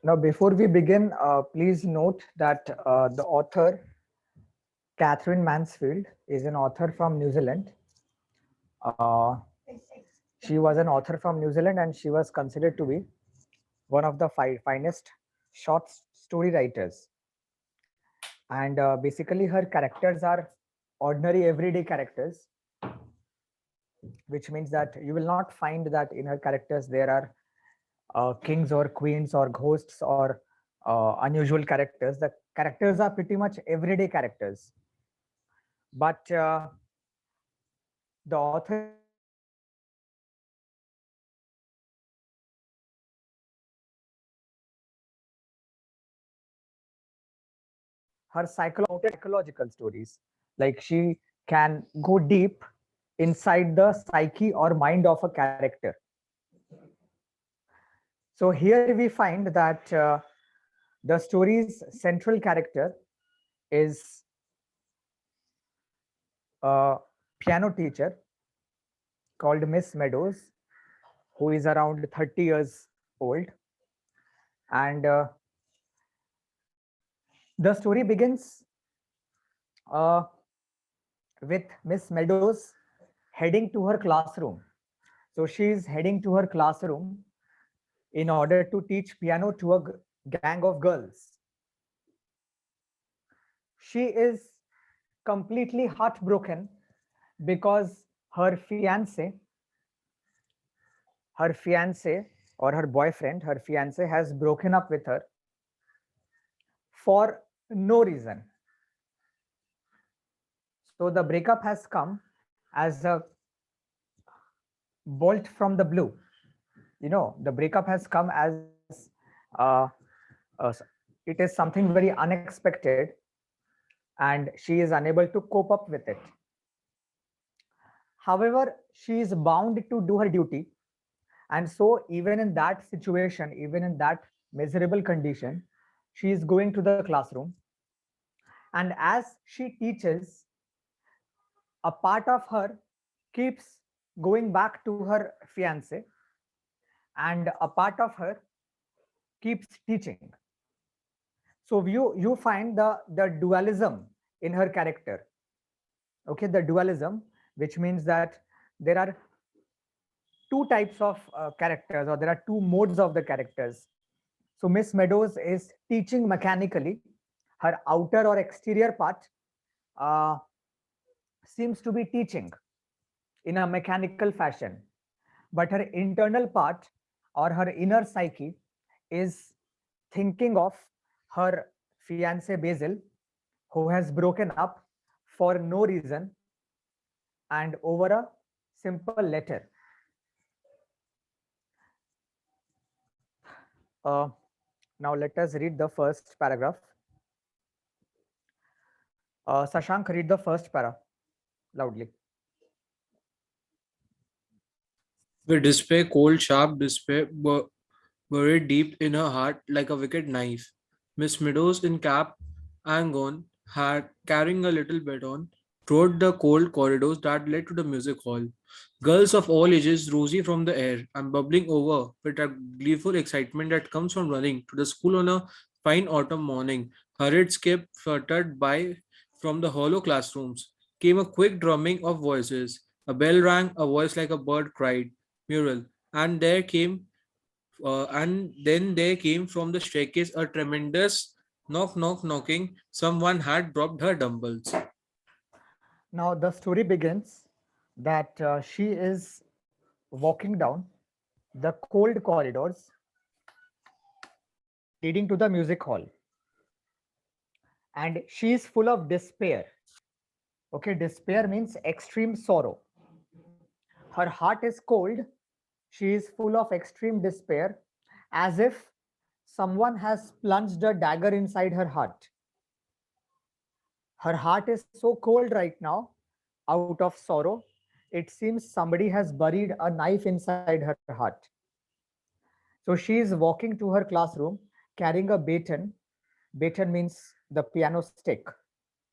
Now, before we begin, please note that the author, Katherine Mansfield, is an author from New Zealand. Uh, she was an author from New Zealand and she was considered to be one of the finest short story writers. And basically, her characters are ordinary, everyday characters, which means that you will not find that in her characters there are kings or queens or ghosts or unusual characters. The characters are pretty much everyday characters. But the author is trying to her psychological stories. Like she can go deep inside the psyche or mind of a character. So here we find that the story's central character is a piano teacher called Miss Meadows, who is around 30 years old. And the story begins uh, with Miss Meadows heading to her classroom. So she is heading to her classroom in order to teach piano to a gang of girls. She is completely heartbroken because her fiance or her boyfriend, her fiance has broken up with her for no reason. So the breakup has come as a bolt from the blue. The breakup has come as uh, it is something very unexpected, and she is unable to cope up with it. However, she is bound to do her duty. And so, even in that situation, even in that miserable condition, she is going to the classroom. And as she teaches, a part of her keeps going back to her fiance, and a part of her keeps teaching. So you find the dualism in her character. Okay, the dualism, which means that there are two types of characters, or there are two modes of the characters. So Miss Meadows is teaching mechanically. Her outer or exterior part uh, seems to be teaching in a mechanical fashion, but her internal part or her inner psyche is thinking of her fiance Basil, who has broken up for no reason and over a simple letter. Uh, Now let us read the first paragraph. Sashank, read the first para loudly. With despair, cold, sharp despair buried deep in her heart like a wicked knife. Miss Meadows, in cap and gown, had carrying a little baton, trod the cold corridors that led to the music hall. Girls of all ages, rosy from the air and bubbling over with that gleeful excitement that comes from running to the school on a fine autumn morning, hurried skip fluttered by from the hollow classrooms. Came a quick drumming of voices. A bell rang, a voice like a bird cried, Mural, and then there came from the staircase a tremendous knocking. Someone had dropped her dumbbells. Now the story begins that she is walking down the cold corridors leading to the music hall, and she is full of despair. Okay, despair means extreme sorrow. Her heart is cold. She is full of extreme despair, as if someone has plunged a dagger inside her heart. Her heart is so cold right now, out of sorrow. It seems somebody has buried a knife inside her heart. So she is walking to her classroom carrying a baton. Baton means the piano stick.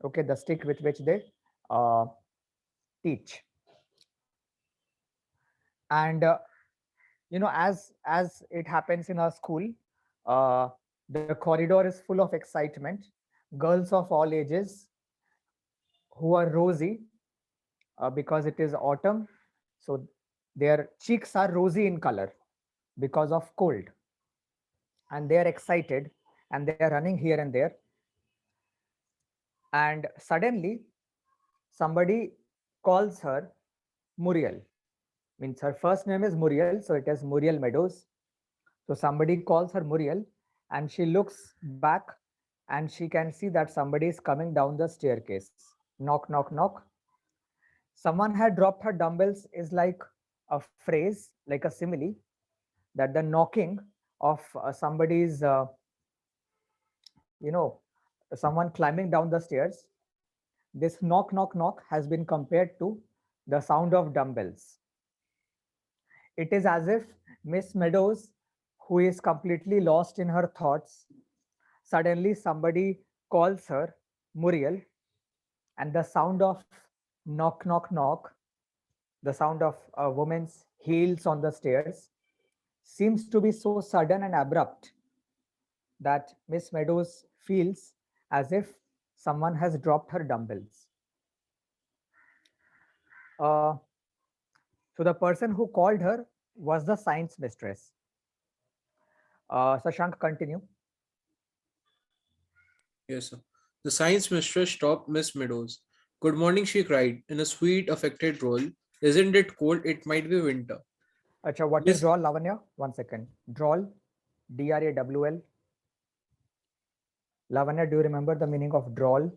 Okay, the stick with which they uh, teach. And as it happens in our school, Uh, the corridor is full of excitement. Girls of all ages who are rosy because it is autumn. So their cheeks are rosy in color because of cold, and they are excited and they are running here and there. And suddenly somebody calls her Muriel. Means her first name is Muriel, so it is Muriel Meadows. So somebody calls her Muriel, and she looks back and she can see that somebody is coming down the staircase. Knock, knock, knock. Someone had dropped her dumbbells is like a phrase, like a simile, that the knocking of somebody's, someone climbing down the stairs. This knock, knock, knock has been compared to the sound of dumbbells. It is as if Miss Meadows, who is completely lost in her thoughts, suddenly somebody calls her Muriel, and the sound of knock, knock, knock, the sound of a woman's heels on the stairs, seems to be so sudden and abrupt that Miss Meadows feels as if someone has dropped her dumbbells. Uh, so the person who called her was the science mistress. Sashank, continue. Yes, sir. The science mistress stopped Miss Meadows. Good morning, she cried, in a sweet, affected roll. Isn't it cold? It might be winter. Acha, what is Miss, drawl, Lavanya? 1 second. Drawl, Drawl. Lavanya, do you remember the meaning of drawl?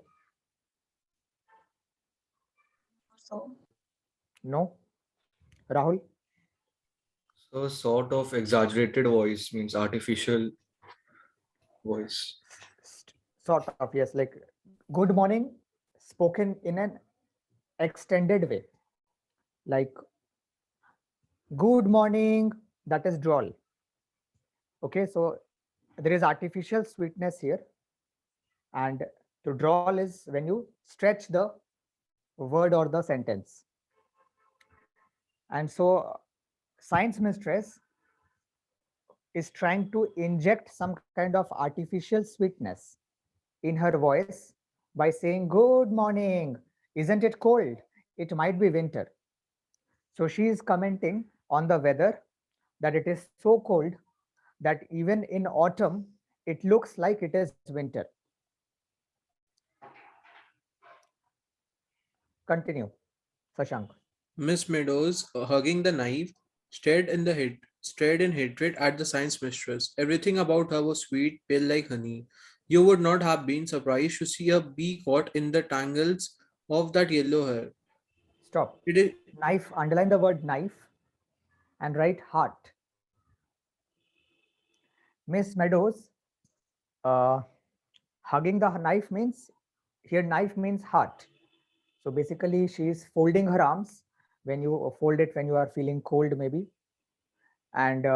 So, No? Rahul? So, sort of exaggerated voice means artificial voice. Sort of, yes. Like good morning spoken in an extended way. Like good morning, that is drawl. Okay, so there is artificial sweetness here. And to drawl is when you stretch the word or the sentence. And so science mistress is trying to inject some kind of artificial sweetness in her voice by saying, Good morning, isn't it cold? It might be winter. So she is commenting on the weather, that it is so cold that even in autumn, it looks like it is winter. Continue, Sashank. Miss Meadows, hugging the knife, stared in hatred at the science mistress. Everything about her was sweet, pale like honey. You would not have been surprised to see a bee caught in the tangles of that yellow hair. Stop. It is Knife, underline the word knife and write heart. Miss Meadows, uh, hugging the knife means, here knife means heart. So basically, she is folding her arms when you fold it when you are feeling cold, maybe. And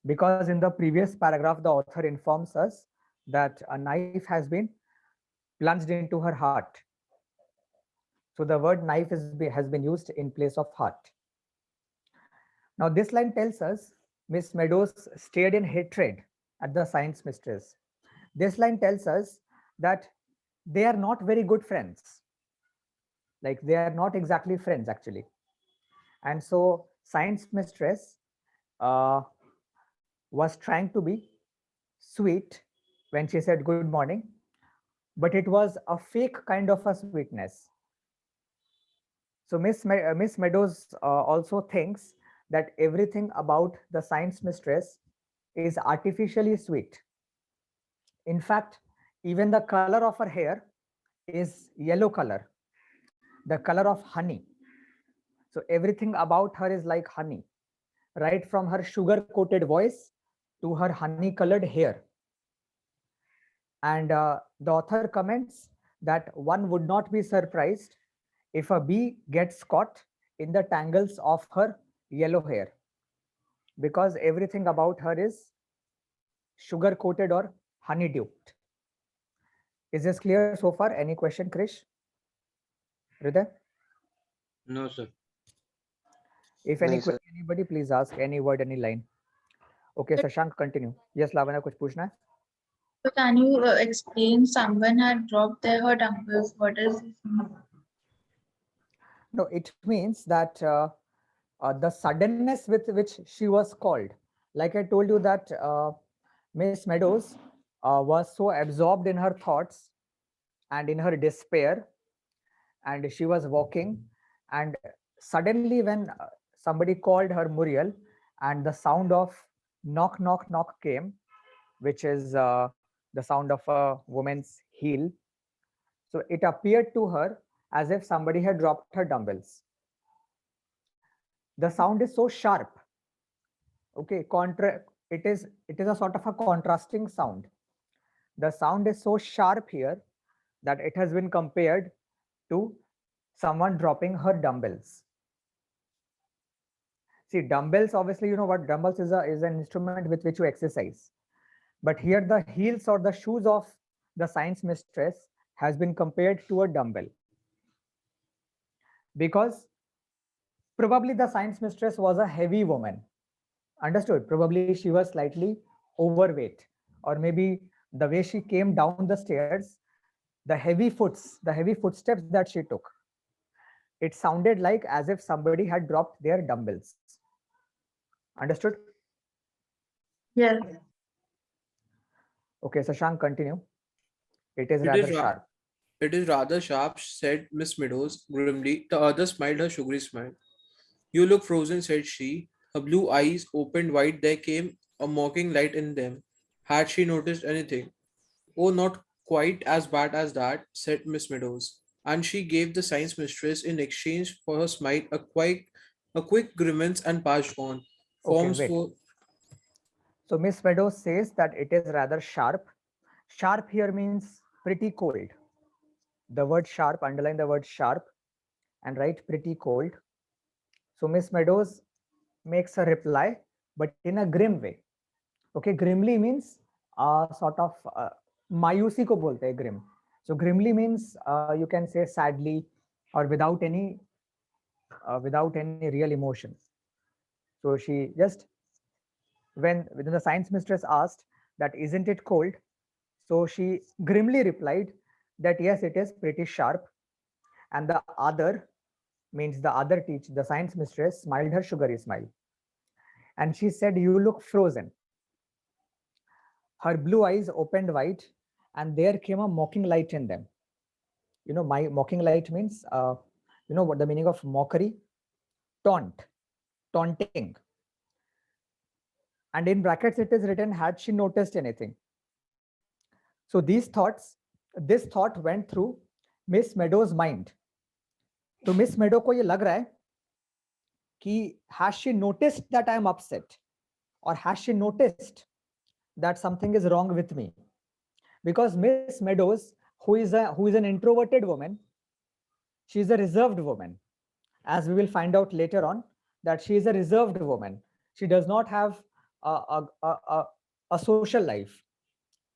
because in the previous paragraph, the author informs us that a knife has been plunged into her heart. So the word knife has been used in place of heart. Now, this line tells us Miss Meadows stared in hatred at the science mistress. This line tells us that they are not very good friends. Like they are not exactly friends, actually. And so, science mistress uh, was trying to be sweet when she said good morning, but it was a fake kind of a sweetness. So Miss Meadows also thinks that everything about the science mistress is artificially sweet. In fact, even the color of her hair is yellow color, the color of honey. So everything about her is like honey, right from her sugar coated voice to her honey colored hair. And the author comments that one would not be surprised if a bee gets caught in the tangles of her yellow hair, because everything about her is sugar coated or honey duped. Is this clear so far? Any question, Krish? Hriday? No, sir. If any No, sir. question, anybody, please ask any word, any line. Okay, Shashank, continue. Yes, Lavanya, कुछ पूछना है? So can you explain someone had dropped her dumbbells? What does this mean? No, it means that the suddenness with which she was called, like I told you that Miss Meadows was so absorbed in her thoughts and in her despair, and she was walking, and suddenly when somebody called her Muriel, and the sound of knock, knock, knock came, which is the sound of a woman's heel. So it appeared to her as if somebody had dropped her dumbbells. The sound is so sharp. Okay, it is a sort of a contrasting sound. The sound is so sharp here that it has been compared to someone dropping her dumbbells. See, dumbbells, obviously, you know what dumbbells is an instrument with which you exercise. But here the heels or the shoes of the science mistress has been compared to a dumbbell. Because probably the science mistress was a heavy woman. Understood? Probably she was slightly overweight, or maybe the way she came down the stairs, the heavy footsteps that she took, it sounded like as if somebody had dropped their dumbbells. Understood? Yes. Okay, Shashank, continue. It is It rather is ra- sharp. it is rather sharp, said Miss Meadows grimly. The other smiled her sugary smile. You look frozen, said she. Her blue eyes opened wide. There came a mocking light in them. Had she noticed anything? Oh, not quite as bad as that, said Miss Meadows. And she gave the science mistress in exchange for her smile a quick grimace and passed on. Okay, Forms wait. for So Miss Meadows says that it is rather sharp. Sharp here means pretty cold. The word sharp, underline the word sharp and write pretty cold. So Miss Meadows makes a reply, but in a grim way. Okay, grimly means sort of mayusi ko bolte hai, grim. So grimly means you can say sadly or without any real emotion. So she just when the science mistress asked that isn't it cold, so she grimly replied that yes, it is pretty sharp. And the other means the other teacher, the science mistress, smiled her sugary smile. And she said, you look frozen. Her blue eyes opened wide, and there came a mocking light in them. You know, my mocking light means, you know what the meaning of mockery? Taunt, taunting. And in brackets, it is written, had she noticed anything? So this thought went through Miss Meadow's mind. तो miss मेडो को ये लग रहा है कि has she noticed that I am upset, or has she noticed that something is wrong with me? Because Miss Meadows, who is an introverted woman, she is a reserved woman, as we will find out later on that she is a reserved woman. She does not have a social life.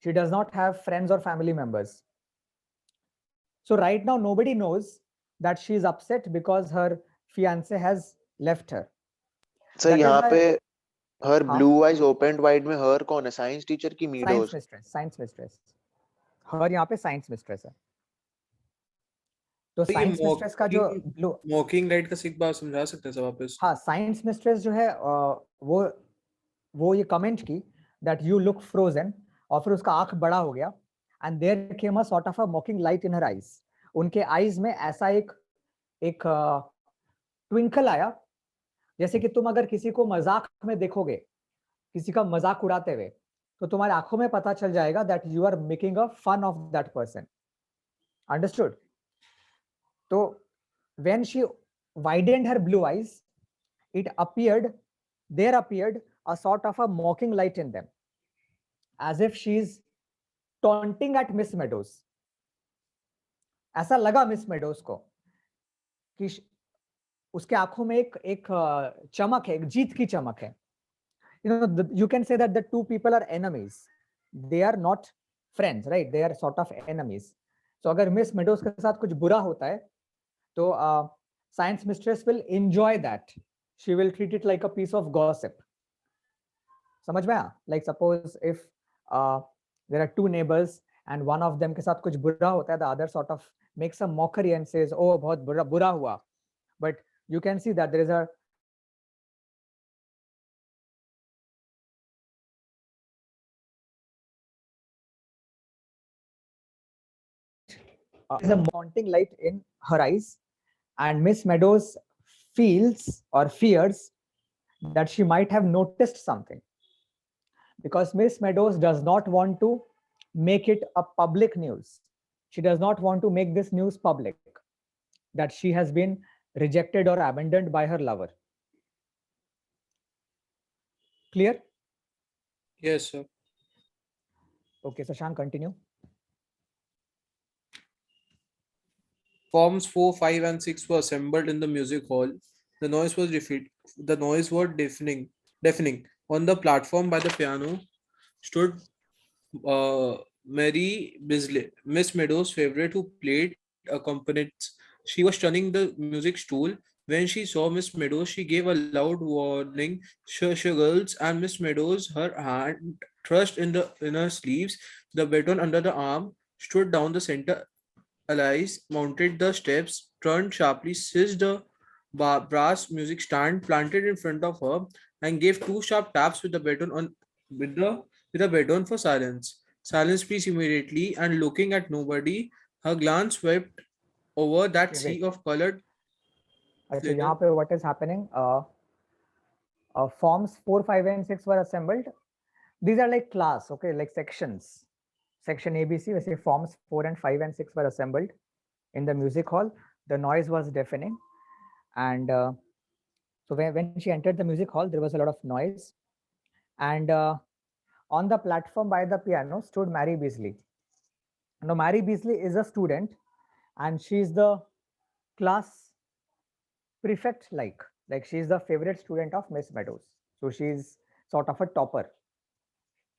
She does not have friends or family members. So right now nobody knows that she is upset because her fiance has left her. Sir That is यहाँ why पे हर हाँ blue eyes open wide में हर कौन है science teacher की science meadows mistress हर यहाँ पे science mistress है तो ये साइंस मिस्ट्रेस का जो ब्लू मॉकिंग लाइट का सिक बात समझा सकते हैं सब वापस? हाँ साइंस मिस्ट्रेस जो है वो ये कमेंट की दैट यू लुक फ्रोजन और फिर उसका आंख बड़ा हो गया and there came a sort of a mocking light in her eyes उनके आईज में ऐसा एक ट्विंकल आया जैसे कि तुम अगर किसी को मजाक में देखोगे किसी का मजाक उड़ाते हुए तो तुम्हारी आंखों में पता चल जाएगा that you are making a fun of that person understood तो when she widened her blue eyes there appeared a sort of a mocking light in them as if she is taunting at Miss Meadows. ऐसा लगा miss meadows को कि उसके आंखों में एक चमक है एक जीत की चमक है you can say that the two people are enemies, they are not friends, right? They are sort of enemies. So अगर मिस मेडोज के साथ कुछ बुरा होता है तो science mistress will enjoy that. She will treat it like a piece of gossip. समझ में आया? Like suppose if there are two neighbors and one of them के साथ कुछ बुरा होता है, the other sort of makes a mockery and says, oh बहुत बुरा हुआ, but you can see that there is a haunting light in her eyes, and Miss Meadows feels or fears that she might have noticed something, because Miss Meadows does not want to make it a public news. She does not want to make this news public that she has been rejected or abandoned by her lover. Clear? Yes, sir. Okay, Sashank, continue. Forms 4, 5, and 6 were assembled in the music hall. The noise was deafening. On the platform by the piano stood Mary Bisley, Miss Meadows' favorite, who played accompaniments. She was turning the music stool. When she saw Miss Meadows, she gave a loud warning. Shush, girls! And Miss Meadows, her hand thrust in her sleeves, the baton under the arm, stood down the center. Alice mounted the steps, turned sharply, seized the brass music stand planted in front of her, and gave two sharp taps with the baton with the baton for silence. Silence, please, immediately. And looking at nobody, her glance swept over that Okay, sea wait. of colored So यहाँ flannel. पे what is happening? Forms 4, 5, and 6 were assembled. These are like class, okay, like sections. Section ABC, we say forms 4 and 5 and 6 were assembled in the music hall. The noise was deafening. And so when she entered the music hall, there was a lot of noise. And on the platform by the piano stood Mary Beasley. Now, Mary Beasley is a student and she is the class prefect, like she is the favorite student of Miss Meadows. So she's sort of a topper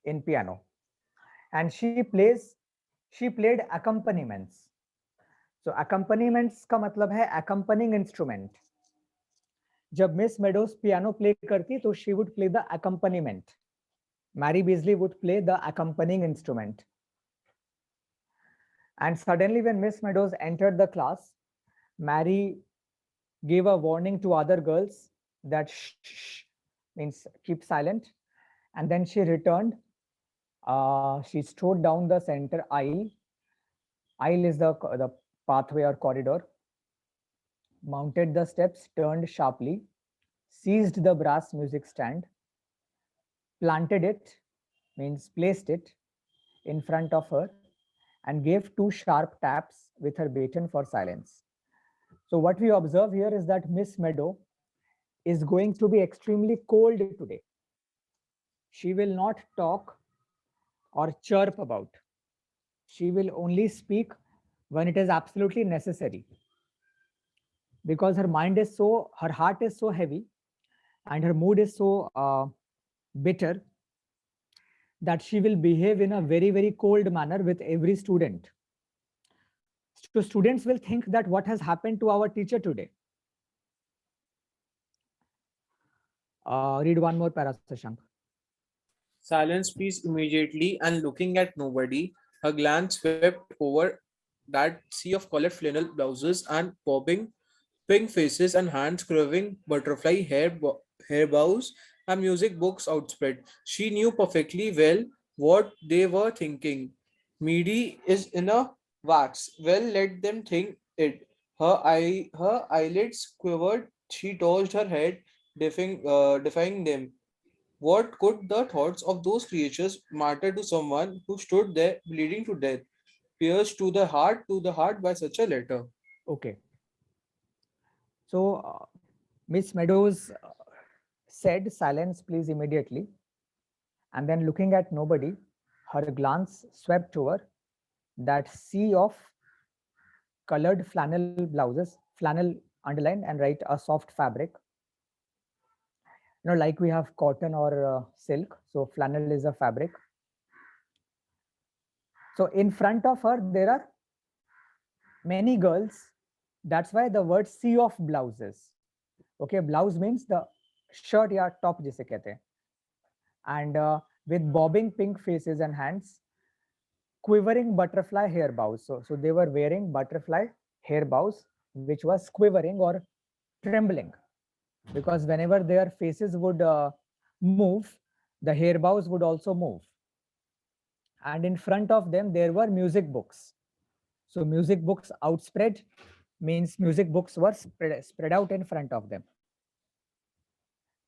in piano. And she played accompaniments. So accompaniments का मतलब है accompanying instrument. जब miss meadows piano play करती तो she would play the accompaniment. Mary Beasley would play the accompanying instrument. And suddenly when Miss Meadows entered the class, Mary gave a warning to other girls that shh, means keep silent. And then she returned. She strode down the center aisle. Aisle is the pathway or corridor. Mounted the steps, turned sharply, seized the brass music stand, planted it, means placed it in front of her, and gave two sharp taps with her baton for silence. So what we observe here is that Miss Meadow is going to be extremely cold today. She will not talk or chirp about. She will only speak when it is absolutely necessary. Because her heart is so heavy and her mood is so bitter that she will behave in a very, very cold manner with every student. So students will think that what has happened to our teacher today. Read one more para, Sashank. Silence, please, immediately. And looking at nobody, her glance swept over that sea of colored flannel blouses and bobbing pink faces and hands curving butterfly hair bows and music books outspread. She knew perfectly well what they were thinking. Meady is in a wax. Well, let them think it. Her eyelids quivered. She tossed her head, defying them. What could the thoughts of those creatures matter to someone who stood there bleeding to death, pierced to the heart by such a letter? Okay. So Miss Meadows said, silence, please, immediately. And then looking at nobody, her glance swept over that sea of colored flannel blouses, flannel underline and write a soft fabric. Like we have cotton or silk. So flannel is a fabric. So in front of her, there are many girls. That's why the word sea of blouses. Okay, blouse means the shirt या top जिसे कहते हैं. and with bobbing pink faces and hands, quivering butterfly hair bows. So they were wearing butterfly hair bows, which was quivering or trembling, because whenever their faces would move, the hair bows would also move. And in front of them, there were music books. So music books outspread means music books were spread out in front of them.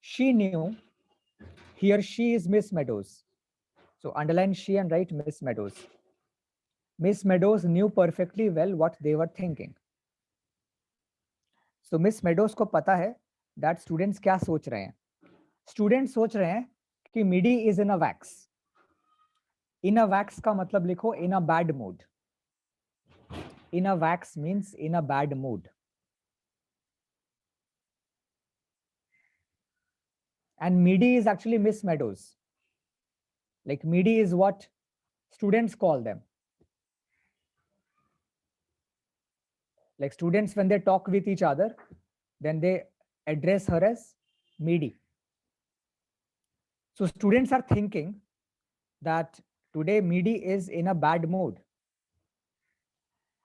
She knew, here she is Miss Meadows. So underline she and write Miss Meadows. Miss Meadows knew perfectly well what they were thinking. So Miss Meadows को पता है that students क्या सोच रहे हैं. Students सोच रहे हैं कि Midi is in a wax. In a wax का मतलब लिखो in a bad mood. In a wax means in a bad mood. And Midi is actually Miss Meadows. Like Midi is what students call them. Like students, when they talk with each other, then they address her as Midi. So students are thinking that today Midi is in a bad mood.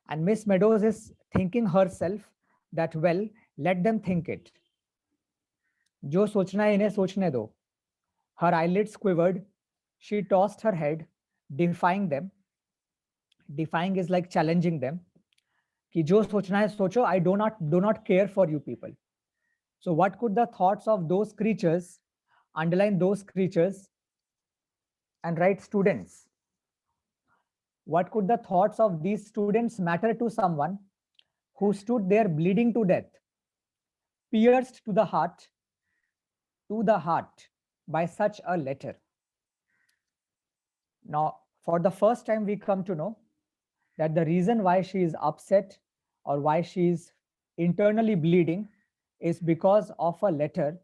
And Miss Meadows is thinking herself that, well, let them think it. जो सोचना है इन्हें सोचने दो. Her eyelids quivered. She tossed her head, defying them. Defying is like challenging them. कि जो सोचना है सोचो, I do not care for you people. So what could the thoughts of those creatures, underline those creatures and write students. What could the thoughts of these students matter to someone who stood there bleeding to death, pierced to the heart by such a letter? Now, for the first time, we come to know that the reason why she is upset or why she is internally bleeding is because of a letter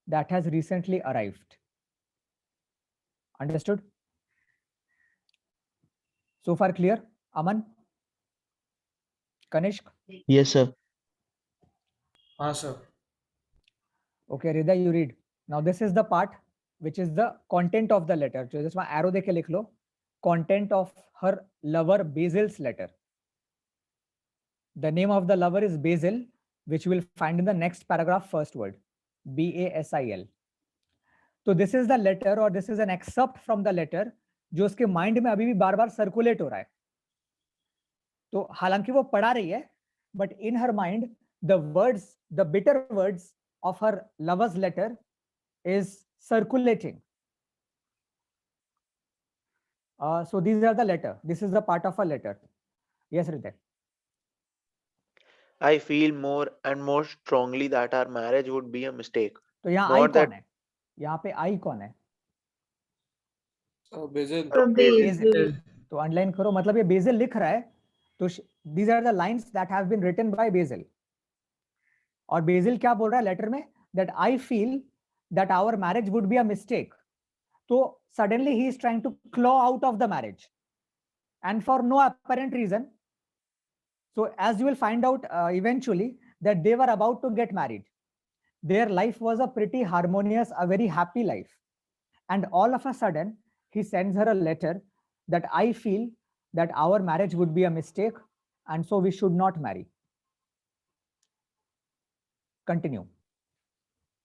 that has recently arrived. Understood? So far clear? Aman? Kanishk? Yes, sir. Sir. Okay, Rida, you read. Now this is the part which is the content of the letter. So just arrow deke likh lo. Content of her lover Basil's letter. The name of the lover is Basil, which you will find in the next paragraph, first word, Basil. So this is the letter, or this is an excerpt from the letter जो उसके mind में अभी भी बार बार circulate हो रहा है. तो हालांकि वो पढ़ा रही है, but in her mind the words, the bitter words of her lover's letter is circulating. So these are the letter. This is the part of a letter. Yes, Ritik. I feel more and more strongly that our marriage would be a mistake. तो यहाँ आई Not that कौन है? यहाँ पे आई कौन है? Basil. Basil. तो underline करो, मतलब ये बेसिल लिख रहा है. तो these are the lines that have been written by Basil. और बेसिल क्या बोल रहा है लेटर में? That I feel that our marriage would be a mistake. So suddenly he is trying to claw out of the marriage, and for no apparent reason. So as you will find out eventually that they were about to get married. Their life was a pretty harmonious, a very happy life. And all of a sudden, he sends her a letter that I feel that our marriage would be a mistake, and so we should not marry. Continue.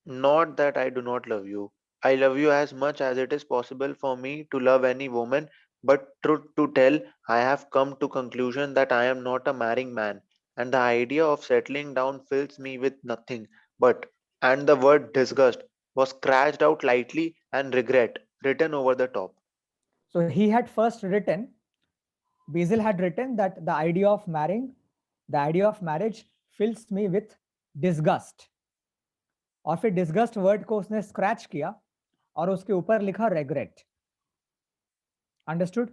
Not that I do not love you. I love you as much as it is possible for me to love any woman, but truth to tell, I have come to conclusion that I am not a marrying man, and the idea of settling down fills me with nothing but, and the word disgust was scratched out lightly, and regret written over the top. So he had first written, Basil had written that the idea of marrying, the idea of marriage fills me with disgust. और फिर disgust word को उसने scratch किया और उसके ऊपर लिखा regret. Understood?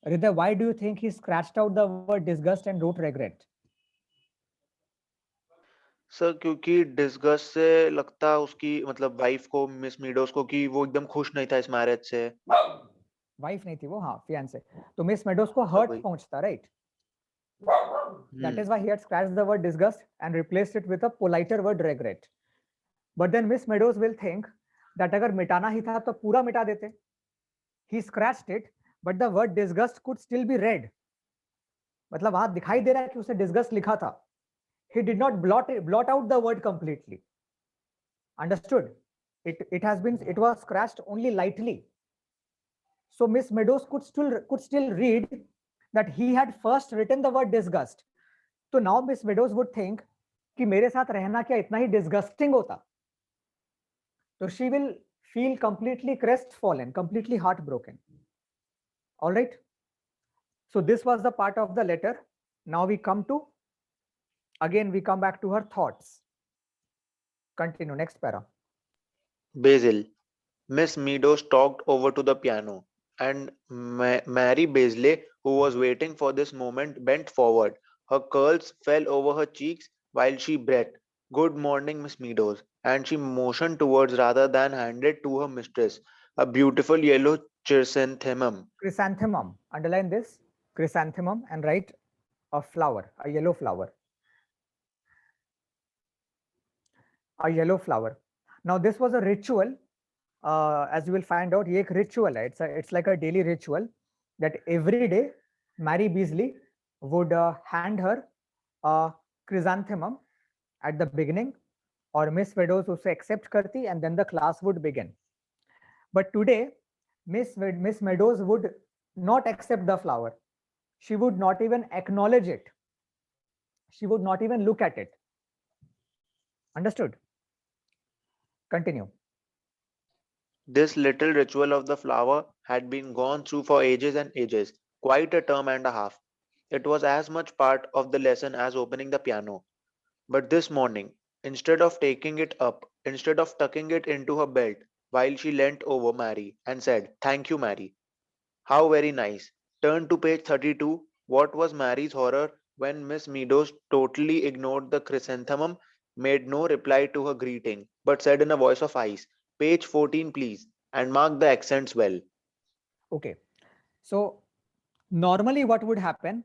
Rida, why do you think he scratched out the word disgust and wrote regret? Sir क्योंकि डिस्गस्ट से लगता उसकी मतलब वाइफ को, मिस मीडोज को, कि वो एकदम खुश नहीं था इस मैरिज से. वाइफ नहीं थी वो, हाँ, fiance. तो मिस मेडोज को हर्ट पहुंचता, right? That is why he had scratched the word disgust and replaced it with a politer word regret. But then Miss Meadows will think that अगर मिटाना ही था तो पूरा मिटा देते. He scratched it, but the word disgust could still be read. मतलब वहां दिखाई दे रहा है कि उसने disgust लिखा था. He did not blot out the word completely. Understood? It was scratched only lightly. So Miss Meadows could still read that he had first written the word disgust. So now Miss Meadows would think कि मेरे साथ रहना क्या इतना ही disgusting होता. So she will feel completely crestfallen, completely heartbroken. All right. So this was the part of the letter. Now we come back to her thoughts. Continue, next para. Basil. Miss Meadows talked over to the piano, and Mary Beasley, who was waiting for this moment, bent forward. Her curls fell over her cheeks while she breathed, "Good morning, Miss Meadows," and she motioned towards rather than handed to her mistress a beautiful yellow chrysanthemum. Chrysanthemum. Underline this. Chrysanthemum and write a flower, a yellow flower. A yellow flower. Now this was a ritual. As you will find out, ये एक ritual है. It's like a daily ritual that every day Mary Beasley would hand her a chrysanthemum at the beginning, or Miss Meadows उसे accept करती, and then the class would begin. But today, Miss Meadows would not accept the flower. She would not even acknowledge it. She would not even look at it. Understood? Continue. This little ritual of the flower had been gone through for ages and ages, quite a term and a half. It was as much part of the lesson as opening the piano. But this morning, instead of taking it up, instead of tucking it into her belt, while she leant over Mary and said, "Thank you, Mary. How very nice." Turn to page 32. What was Mary's horror when Miss Meadows totally ignored the chrysanthemum, made no reply to her greeting, but said in a voice of ice, "Page 14, please," and mark the accents well. Okay. So normally what would happen?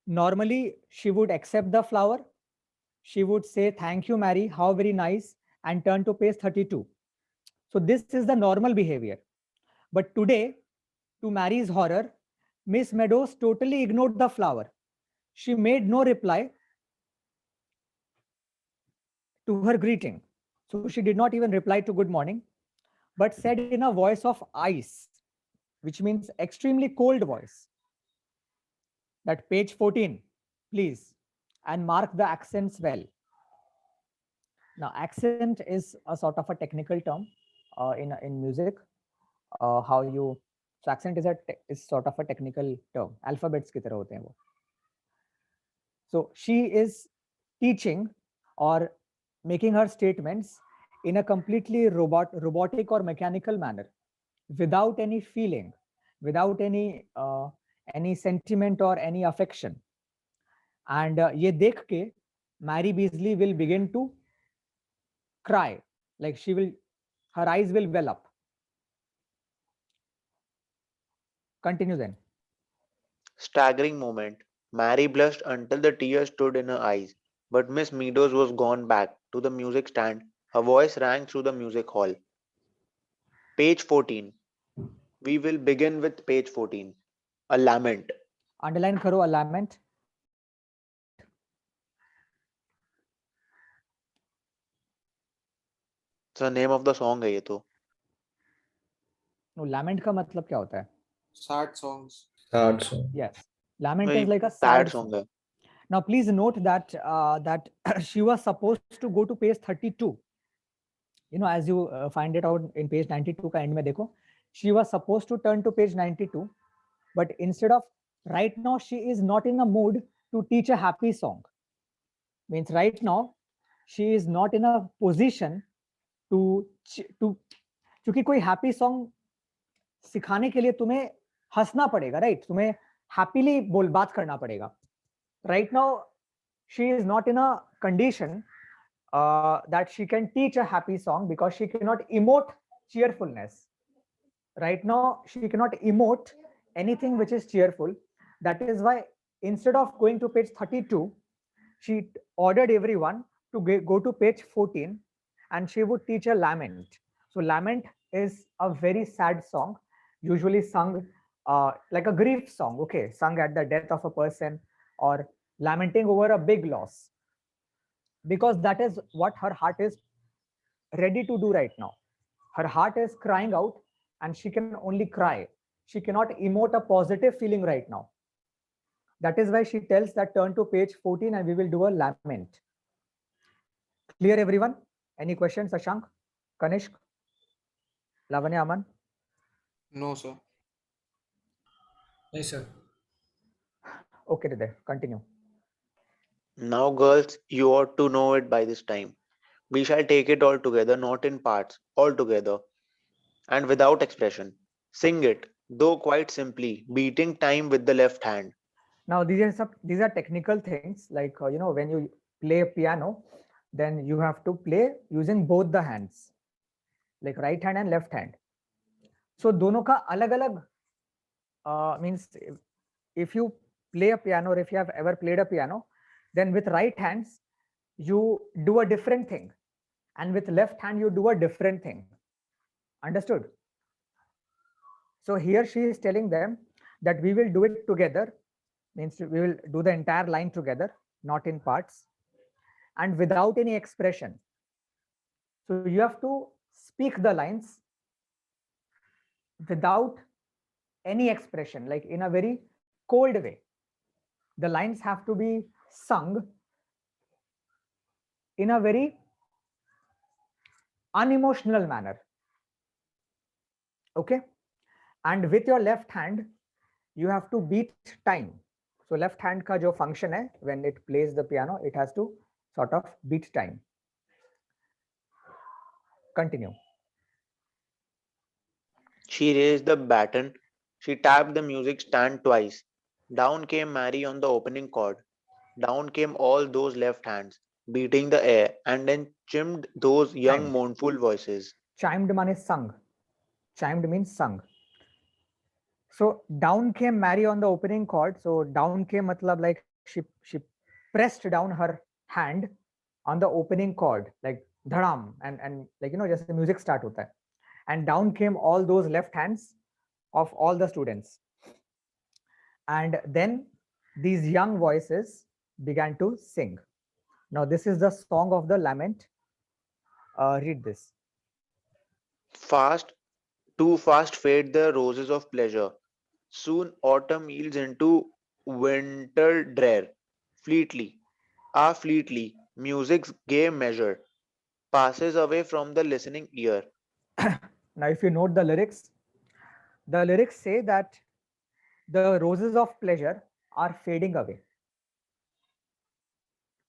Normally she would accept the flower. She would say, "Thank you, Mary. How very nice," and turn to page 32. So this is the normal behavior. But today, to Mary's horror, Miss Meadows totally ignored the flower. She made no reply to her greeting. So she did not even reply to good morning, but said in a voice of ice, which means extremely cold voice, that page 14, please, and mark the accents well. Now, accent is a sort of a technical term in music. How you so accent is sort of a technical term. Alphabets की तरह होते हैं वो. So she is teaching or making her statements in a completely robotic or mechanical manner, without any feeling, without any sentiment or any affection. And ये देख के Mary Beasley will begin to cry, like her eyes will well up. Continue then. Staggering moment. Mary blushed until the tears stood in her eyes, but Miss Meadows was gone back to the music stand. Her voice rang through the music hall. Page 14. We will begin with page 14. A lament. Underline करो a lament. It's the name of the song है ये तो. No, lament का मतलब क्या होता है? Sad songs. Sad song. Yes, lament वही is like a sad sad song song. है. Now, please note that that she was supposed to go to page 32. You know, as you find it out in page 92 का end में देखो, she was supposed to turn to page 92, but instead of, right now she is not in a mood to teach a happy song. Means right now she is not in a position to क्योंकि कोई happy song सिखाने के लिए तुम्हें हंसना पड़ेगा, right? तुम्हें happily बात करना पड़ेगा. Right now, she is not in a condition that she can teach a happy song because she cannot emote cheerfulness. Right now, she cannot emote anything which is cheerful. That is why instead of going to page 32, she ordered everyone to go to page 14 and she would teach a lament. So lament is a very sad song, usually sung like a grief song, okay, sung at the death of a person or lamenting over a big loss, because that is what her heart is ready to do right now. Her heart is crying out and she can only cry. She cannot emote a positive feeling right now. That is why she tells that turn to page 14 and we will do a lament. Clear, everyone? Any questions, Ashank, Kanishk, Lavanya, Aman? No, sir. Yes, sir. Okay, Hriday, continue. Now, girls, you ought to know it by this time. We shall take it all together, not in parts, all together, and without expression. Sing it, though quite simply, beating time with the left hand. Now these are technical things, like when you play a piano, then you have to play using both the hands, like right hand and left hand. So दोनों का अलग अलग means if you play a piano or if you have ever played a piano, then with right hands you do a different thing, and with left hand you do a different thing. Understood? So here she is telling them that we will do it together, means we will do the entire line together, not in parts, and without any expression. So you have to speak the lines without any expression, like in a very cold way. The lines have to be sung in a very unemotional manner. Okay? And with your left hand, you have to beat time. So left hand ka jo function hai, when it plays the piano, it has to sort of beat time. Continue. She raised the baton. She tapped the music stand twice. Down came Mary on the opening chord. Down came all those left hands, beating the air, and then chimed those young Chimed. mournful voices. Chimed means sung. Chimed means sung. So down came Mary on the opening chord. So down came matlab like she pressed down her hand on the opening chord, like dhadam, and like just the music start hota hai. And down came all those left hands of all the students. And then these young voices began to sing. Now this is the song of the lament. Read this. Fast, too fast fade the roses of pleasure. Soon autumn yields into winter drear. Fleetly, fleetly, music's gay measure passes away from the listening ear. Now if you note the lyrics say that the roses of pleasure are fading away.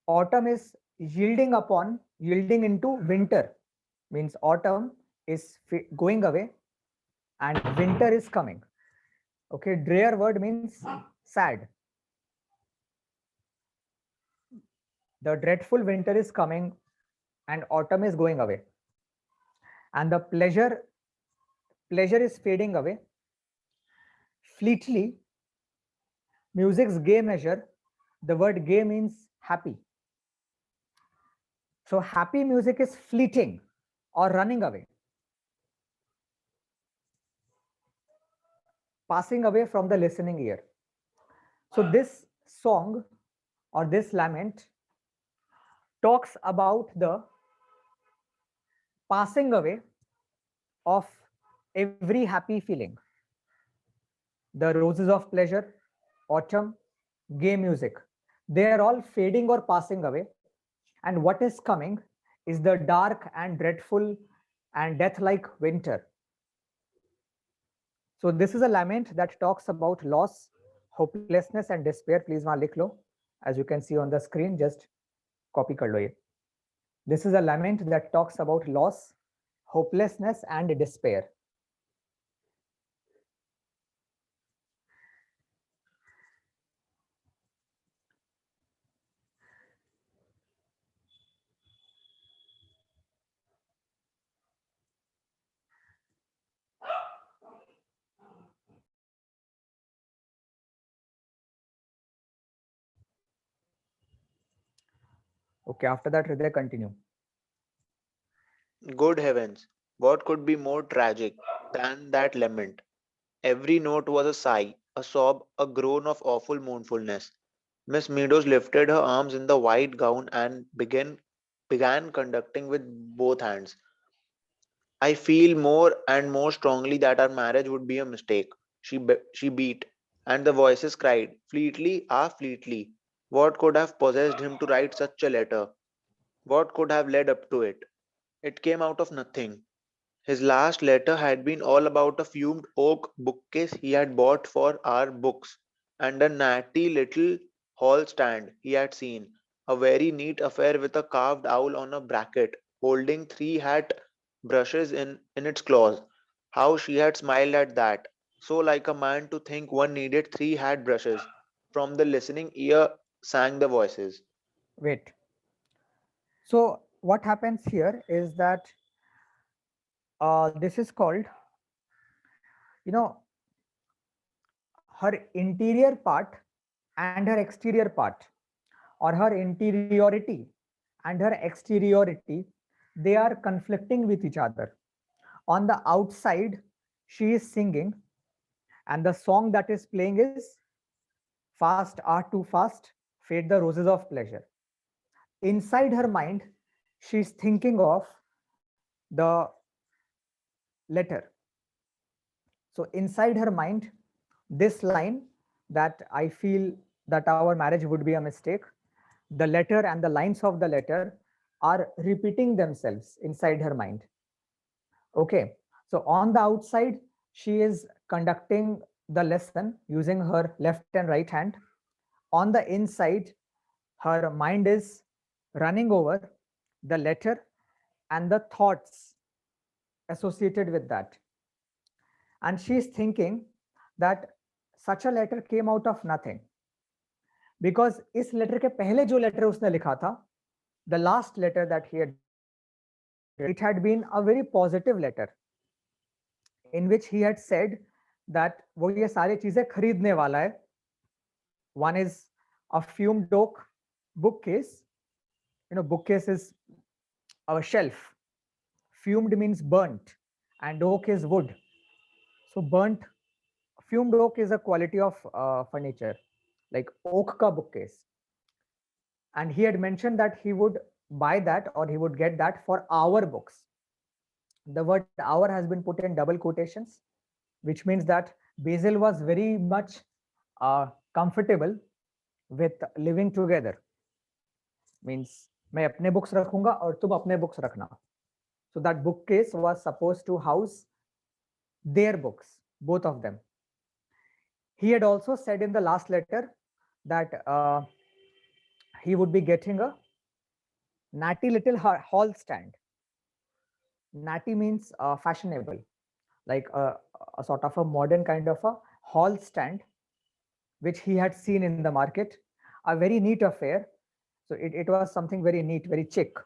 Autumn is yielding into winter, means autumn is going away and winter is coming. Okay, drear word means sad. The dreadful winter is coming and autumn is going away, and the pleasure is fading away. Fleetly, music's gay measure, the word gay means happy. So happy music is fleeting or running away, passing away from the listening ear. So this song or this lament talks about the passing away of every happy feeling. The roses of pleasure, autumn, gay music, they are all fading or passing away. And what is coming is the dark and dreadful and death-like winter. So this is a lament that talks about loss, hopelessness and despair. Please वहां लिख लो. As you can see on the screen, just copy कर लो ये. This is a lament that talks about loss, hopelessness and despair. Okay, after that, Hriday, continue. Good heavens, What could be more tragic than that lament? Every note was a sigh, a sob, a groan of awful mournfulness. Miss Meadows lifted her arms in the white gown and began conducting with both hands. I feel more and more strongly that our marriage would be a mistake. She beat, and the voices cried, Fleetly, Fleetly. What could have possessed him to write such a letter? What could have led up to it? It came out of nothing. His last letter had been all about a fumed oak bookcase he had bought for our books, and a natty little hall stand he had seen, a very neat affair with a carved owl on a bracket, holding three hat brushes in its claws. How she had smiled at that! So like a man to think one needed three hat brushes. From the listening ear sang the voices. Wait. So what happens here is that this is called, you know, her interior part and her exterior part, or her interiority and her exteriority, they are conflicting with each other. On the outside, she is singing, and the song that is playing is Fast Are Too Fast, Fade the Roses of Pleasure. Inside her mind, she's thinking of the letter. So inside her mind, this line, that I feel that our marriage would be a mistake, the letter and the lines of the letter are repeating themselves inside her mind. Okay. So on the outside, she is conducting the lesson using her left and right hand. On the inside, her mind is running over the letter and the thoughts associated with that. And she is thinking that such a letter came out of nothing, because इस letter के पहले जो letter उसने लिखा था, the last letter that he had written, it had been a very positive letter in which he had said that वो ये सारी चीजें खरीदने वाला है. One is a fumed oak bookcase. Bookcase is a shelf. Fumed means burnt, and oak is wood. So fumed oak is a quality of furniture, like oak ka bookcase. And he had mentioned that he would buy that, or he would get that for our books. The word our has been put in double quotations, which means that Basil was very much comfortable with living together. Means मैं अपने books रखूंगा और तुम अपने books रखना. So that bookcase was supposed to house their books, both of them. He had also said in the last letter that he would be getting a natty little hall stand. Natty means fashionable, like a sort of a modern kind of a hall stand, which he had seen in the market, a very neat affair. So it was something very neat, very chic,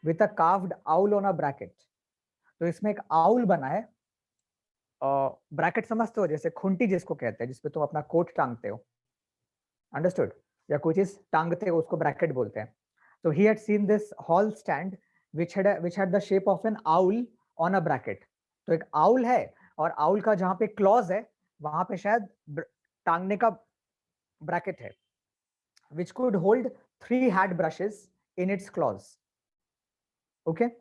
with a carved owl on a bracket. तो इसमें एक owl बना है. Bracket समझते हो, जैसे खुंटी जिसको कहते हैं, जिसपे तुम अपना कोट टांगते हो. अंडरस्टूड? या कोई चीज टांगते हो उसको ब्रैकेट बोलते हैं. So he had seen this hall stand which had the shape of an owl on a bracket. तो एक owl है, और owl का जहां पे claws है, वहां पे शायद टांगने का bracket है, which could hold 3 hat brushes in its claws. Okay,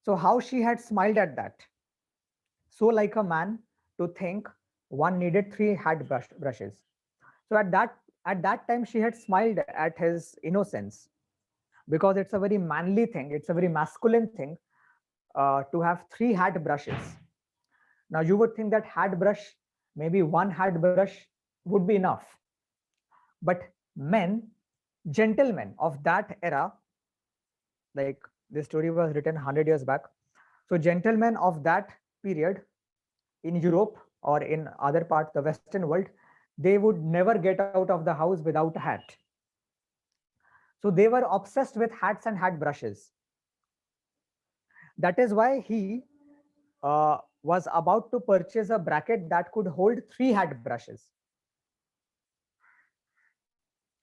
so how she had smiled at that. So like a man to think one needed 3 hat brushes. So at that time she had smiled at his innocence, because it's a very manly thing, it's a very masculine thing to have 3 hat brushes. Now you would think that hat brush, maybe 1 hat brush would be enough. But men, gentlemen of that era, like this story was written 100 years back. So gentlemen of that period in Europe or in other parts, the Western world, they would never get out of the house without a hat. So they were obsessed with hats and hat brushes. That is why he was about to purchase a bracket that could hold 3 hat brushes.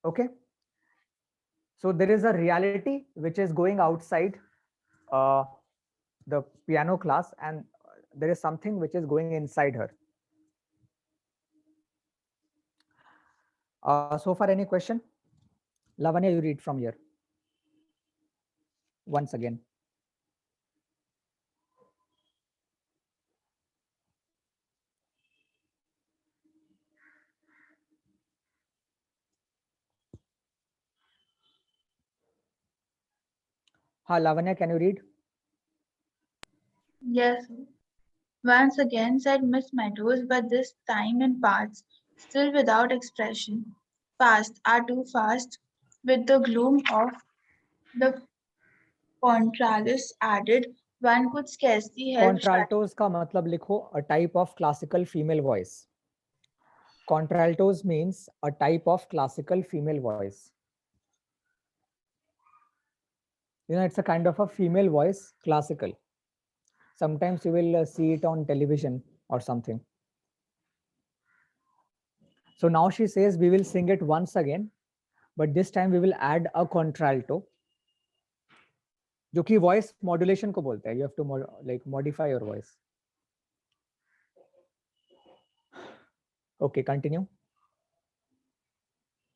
Okay. So there is a reality which is going outside the piano class, and there is something which is going inside her. So far, any question? Lavanya, you read from here once again. Lavanya, can you read? Yes, once again said Miss Meadows, but this time in parts, still without expression. Fast are too fast, with the gloom of the contraltus added, one could scarcely help shutting. Contraltos का मतलब लिखो a type of classical female voice. Contraltos means a type of classical female voice. You know, it's a kind of a female voice, classical. Sometimes you will see it on television or something. So now she says we will sing it once again, but this time we will add a contralto, जो कि voice modulation को बोलते हैं. You have to like modify your voice. Okay, continue.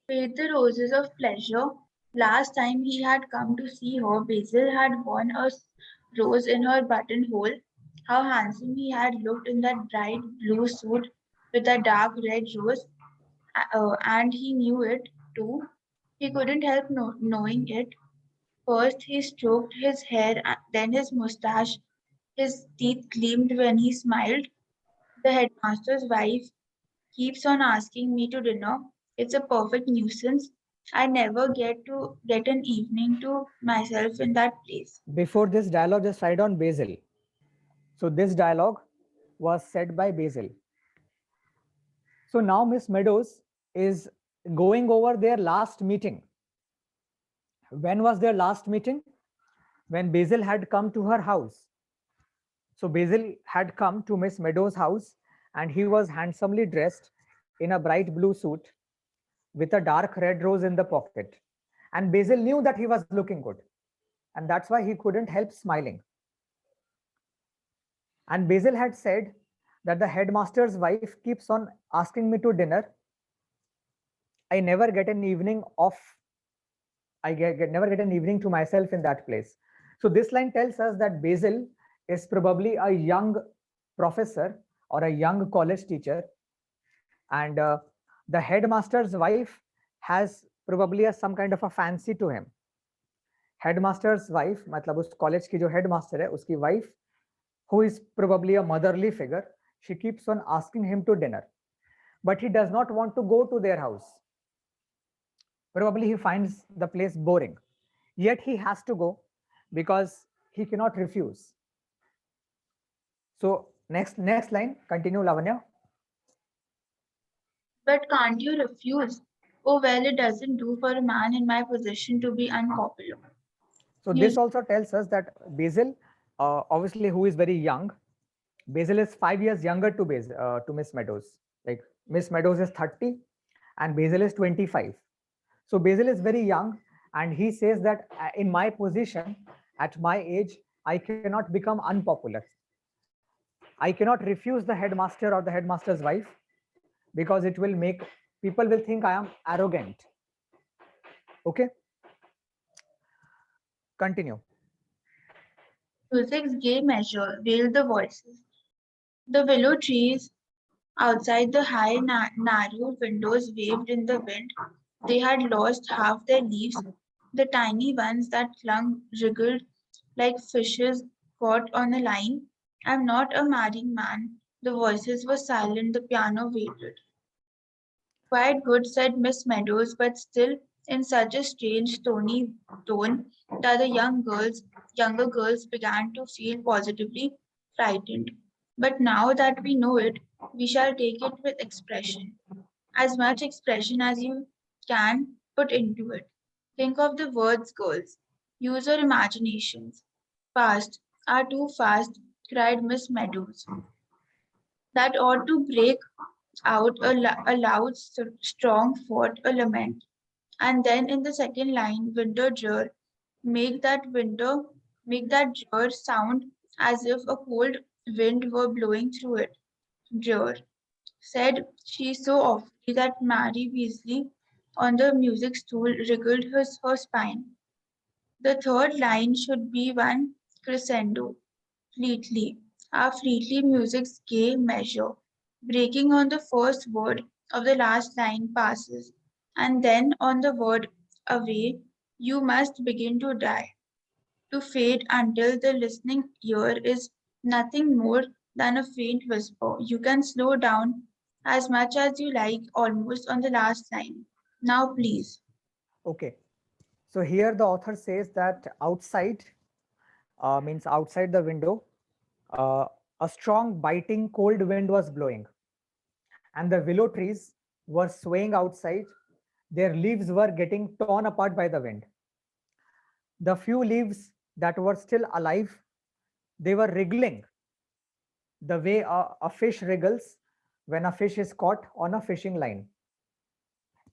Paid the roses of pleasure. Last time he had come to see her, Basil had worn a rose in her buttonhole. How handsome he had looked in that bright blue suit with a dark red rose, and he knew it too. He couldn't help knowing it. First he stroked his hair, then his moustache. His teeth gleamed when he smiled. The headmaster's wife keeps on asking me to dinner. It's a perfect nuisance. I never get an evening to myself in that place. Before this dialogue, just write down Basil. So this dialogue was said by Basil. So now Miss Meadows is going over their last meeting. When was their last meeting? When Basil had come to her house. So Basil had come to Miss Meadows' house, and he was handsomely dressed in a bright blue suit with a dark red rose in the pocket. And Basil knew that he was looking good, and that's why he couldn't help smiling. And Basil had said that the headmaster's wife keeps on asking me to dinner. I never get an evening off. Never get an evening to myself in that place. So this line tells us that Basil is probably a young professor or a young college teacher, and the headmaster's wife has probably some kind of a fancy to him. Headmaster's wife, मतलब उस college की जो headmaster है, उसकी wife, who is probably a motherly figure, she keeps on asking him to dinner, but he does not want to go to their house. Probably he finds the place boring, yet he has to go because he cannot refuse. So next line, continue, Lavanya. But can't you refuse? Oh, well, it doesn't do for a man in my position to be unpopular. So You- this also tells us that Basil, obviously, who is very young, Basil is 5 years younger to Miss Meadows. Like Miss Meadows is 30 and Basil is 25. So Basil is very young, and he says that in my position, at my age, I cannot become unpopular. I cannot refuse the headmaster or the headmaster's wife, because it will make people will think I am arrogant. Okay, continue. Music's gay measure veiled the voices. The willow trees outside the high, narrow windows waved in the wind. They had lost half their leaves. The tiny ones that clung wriggled like fishes caught on a line. I'm not a marrying man. The voices were silent, the piano waited. Quite good, said Miss Meadows, but still in such a strange, stony tone that the younger girls began to feel positively frightened. But now that we know it, we shall take it with expression, as much expression as you can put into it. Think of the words, girls. Use your imaginations. Fast are too fast, cried Miss Meadows. That ought to break out a loud, strong fought a lament. And then in the second line, winter drear, make that drear sound as if a cold wind were blowing through it. Drear said she so awfully that Mary Weasley on the music stool wriggled her spine. The third line should be one crescendo, fleetly, our fleetly music's gay measure, breaking on the first word of the last line passes, and then on the word away, you must begin to die, to fade until the listening ear is nothing more than a faint whisper. You can slow down as much as you like almost on the last line. Now, please. Okay. So here the author says that outside means outside the window, uh, a strong biting cold wind was blowing, and the willow trees were swaying outside. Their leaves were getting torn apart by the wind. The few leaves that were still alive, they were wriggling the way a fish wriggles when a fish is caught on a fishing line.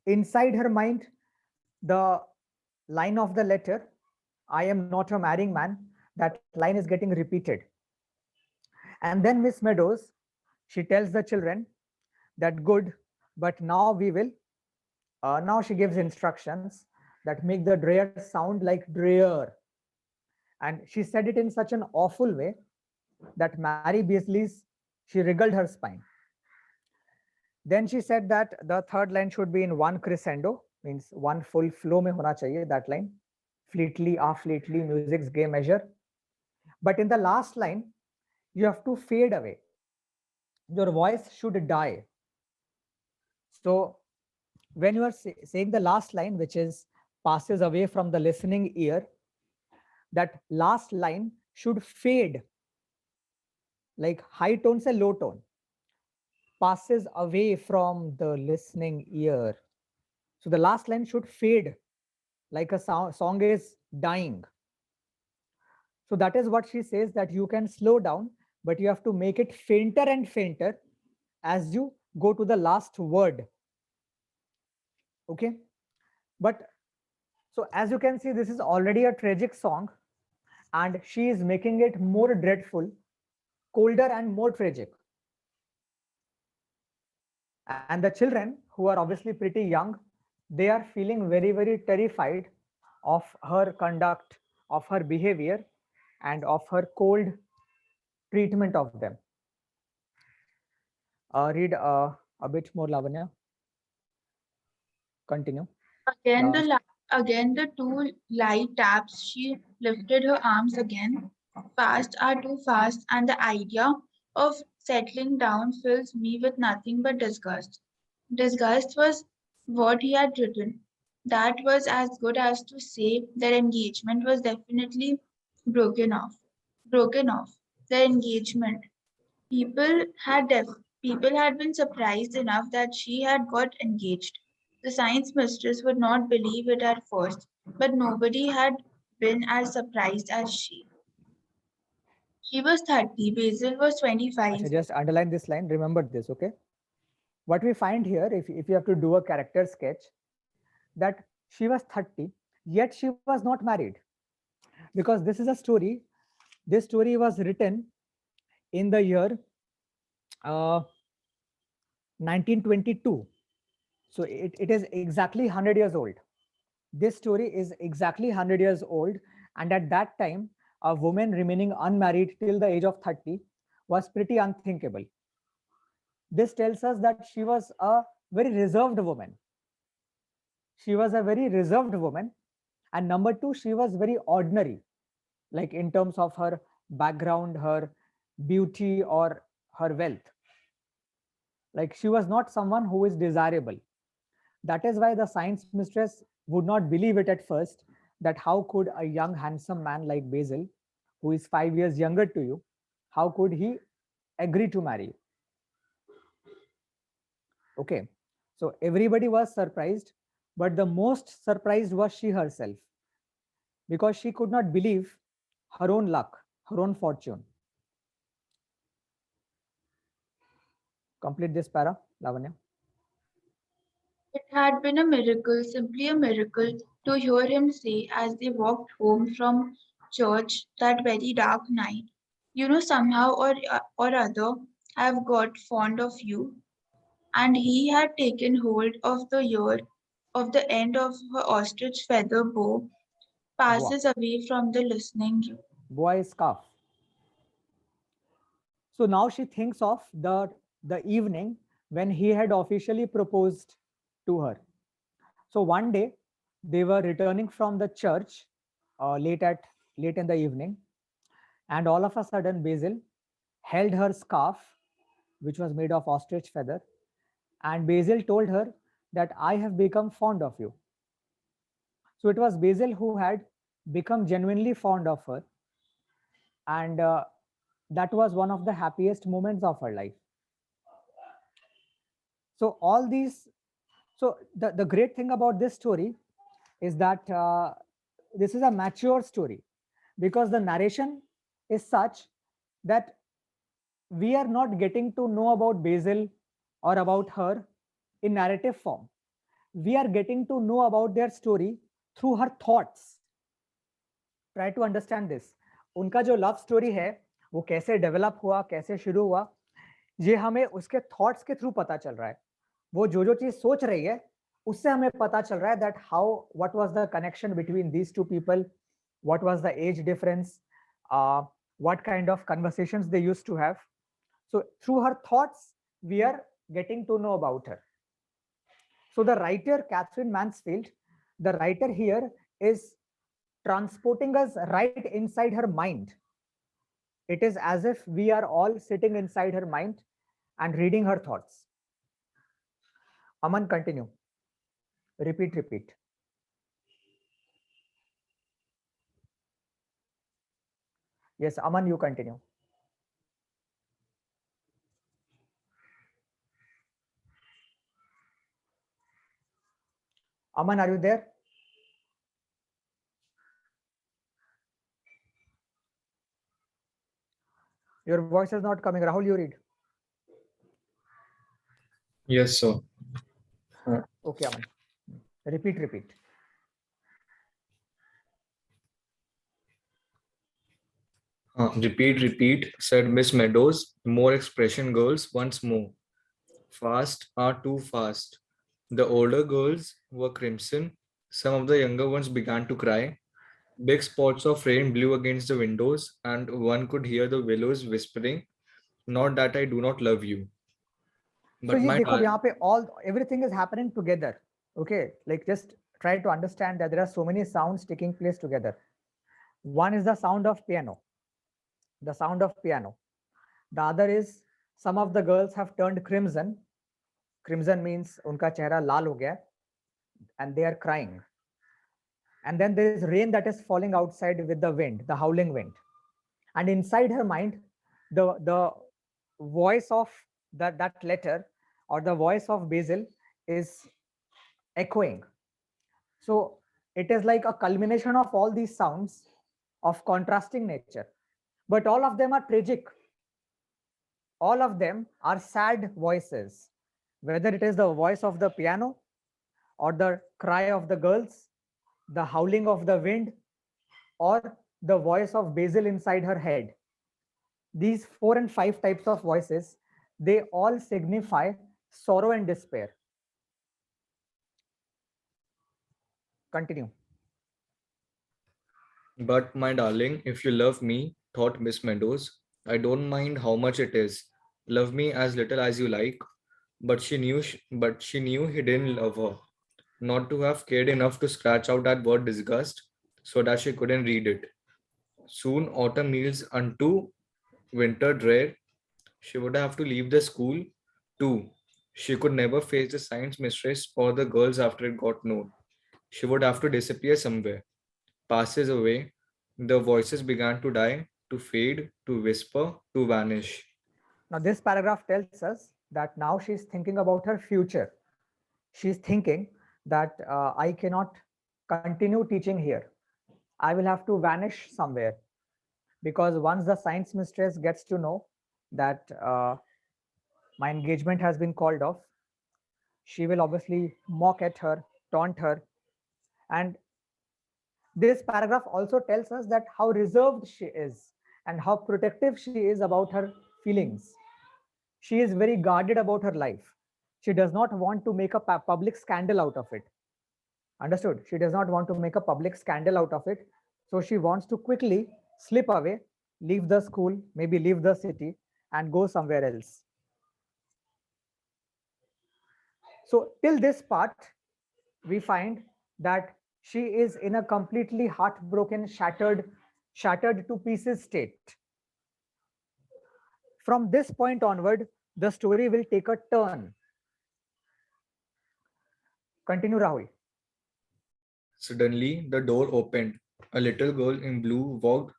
Inside her mind, the line of the letter, I am not a marrying man, that line is getting repeated. And then Miss Meadows, she tells the children that good, but now we will, now she gives instructions that make the dreyer sound like dreyer. And she said it in such an awful way that Mary Beasley's, she wriggled her spine. Then she said that the third line should be in one crescendo, means one full flow mein hona chahiye, that line. Fleetly, fleetly, music's gay measure. But in the last line, you have to fade away. Your voice should die. So when you are saying the last line, which is passes away from the listening ear, that last line should fade, like high tone se low tone, passes away from the listening ear. So the last line should fade, like a song is dying. So that is what she says, that you can slow down, but you have to make it fainter and fainter as you go to the last word. Okay. But so as you can see, this is already a tragic song, and she is making it more dreadful, colder and more tragic. And the children, who are obviously pretty young, they are feeling very, very terrified of her conduct, of her behavior, and of her cold treatment of them. Read a bit more, Lavanya. Continue. Again Last. again the two light taps. She lifted her arms again. Fast are too fast, and the idea of settling down fills me with nothing but disgust. Disgust was what he had written. That was as good as to say their engagement was definitely broken off. Broken off. Their engagement. People people had been surprised enough that she had got engaged. The science mistress would not believe it at first, but nobody had been as surprised as she. She was 30, Basil was 25. Achha, just underline this line. Remember this, okay? What we find here, if you have to do a character sketch, that she was 30, yet she was not married. Because this is a story, this story was written in the year 1922. So it is exactly 100 years old. This story is exactly 100 years old. And at that time, a woman remaining unmarried till the age of 30 was pretty unthinkable. This tells us that she was a very reserved woman. She was a very reserved woman. And number two, she was very ordinary, like in terms of her background, her beauty, or her wealth. Like she was not someone who is desirable. That is why the science mistress would not believe it at first, that how could a young handsome man like Basil, who is 5 years younger to you, how could he agree to marry you? Okay, so everybody was surprised, but the most surprised was she herself, because she could not believe her own luck, her own fortune. Complete this para, Lavanya. It had been a miracle, simply a miracle, to hear him say as they walked home from church that very dark night. Somehow or other, I've got fond of you. And he had taken hold of the end of her ostrich feather bow, Boa. passes away from the listening ear. Boa is calf. So now she thinks of the evening when he had officially proposed to her. So one day they were returning from the church late late in the evening, and all of a sudden Basil held her scarf, which was made of ostrich feather, and Basil told her that I have become fond of you. So it was Basil who had become genuinely fond of her, and that was one of the happiest moments of her life. So all these, so the great thing about this story is that this is a mature story, because the narration is such that we are not getting to know about Basil or about her in narrative form. We are getting to know about their story through her thoughts. Try to understand this. उनका जो love story है वो कैसे develop हुआ, कैसे शुरू हुआ, ये हमें उसके थॉट्स के थ्रू पता चल रहा है. वो जो चीज सोच रही है उससे हमें पता चल रहा है that how what was the connection between these two people, what was the age difference, what kind of conversations they used to have. So through her thoughts we are getting to know about her. So the writer Catherine Mansfield, the writer here, is transporting us right inside her mind. It is as if we are all sitting inside her mind and reading her thoughts. Aman, continue. Repeat. Yes, Aman, you continue. Aman, are you there? Your voice is not coming. Rahul, you read. Yes, sir. Okay, Aman. Repeat. Repeat, said Miss Meadows. More expression, girls, once more. Fast are too fast. The older girls were crimson. Some of the younger ones began to cry. Big spots of rain blew against the windows, and one could hear the willows whispering, "Not that I do not love you, So but ये my देखो darling." यहाँ पे all everything is happening together. Okay, like just try to understand that there are so many sounds taking place together. One is the sound of piano. The sound of piano. The other is some of the girls have turned crimson. Crimson means उनका चेहरा लाल हो गया and they are crying. And then there is rain that is falling outside with the wind, the howling wind. And inside her mind, the voice of that letter or the voice of Basil is echoing. So it is like a culmination of all these sounds of contrasting nature, but all of them are tragic. All of them are sad voices, whether it is the voice of the piano or the cry of the girls, the howling of the wind, or the voice of Basil inside her head. These 4 and 5 types of voices, they all signify sorrow and despair. Continue. But my darling, if you love me, thought Miss Meadows, I don't mind how much it is. Love me as little as you like. But she knew he didn't love her. Not to have cared enough to scratch out that word disgust so that she couldn't read it. Soon autumn meals unto winter drear. She would have to leave the school too. She could never face the science mistress or the girls after it got known. She would have to disappear somewhere. Passes away. The voices began to die, to fade, to whisper, to vanish. Now, this paragraph tells us that now she's thinking about her future. She's thinking that I cannot continue teaching here. I will have to vanish somewhere, because once the science mistress gets to know that my engagement has been called off, she will obviously mock at her, taunt her. And this paragraph also tells us that how reserved she is and how protective she is about her feelings. She is very guarded about her life. She does not want to make a public scandal out of it. Understood? She does not want to make a public scandal out of it. So she wants to quickly slip away, leave the school, maybe leave the city, and go somewhere else. So till this part, we find that she is in a completely heartbroken, shattered to pieces state. From this point onward, the story will take a turn. Continue, Rahul. Suddenly, the door opened. A little girl in blue walked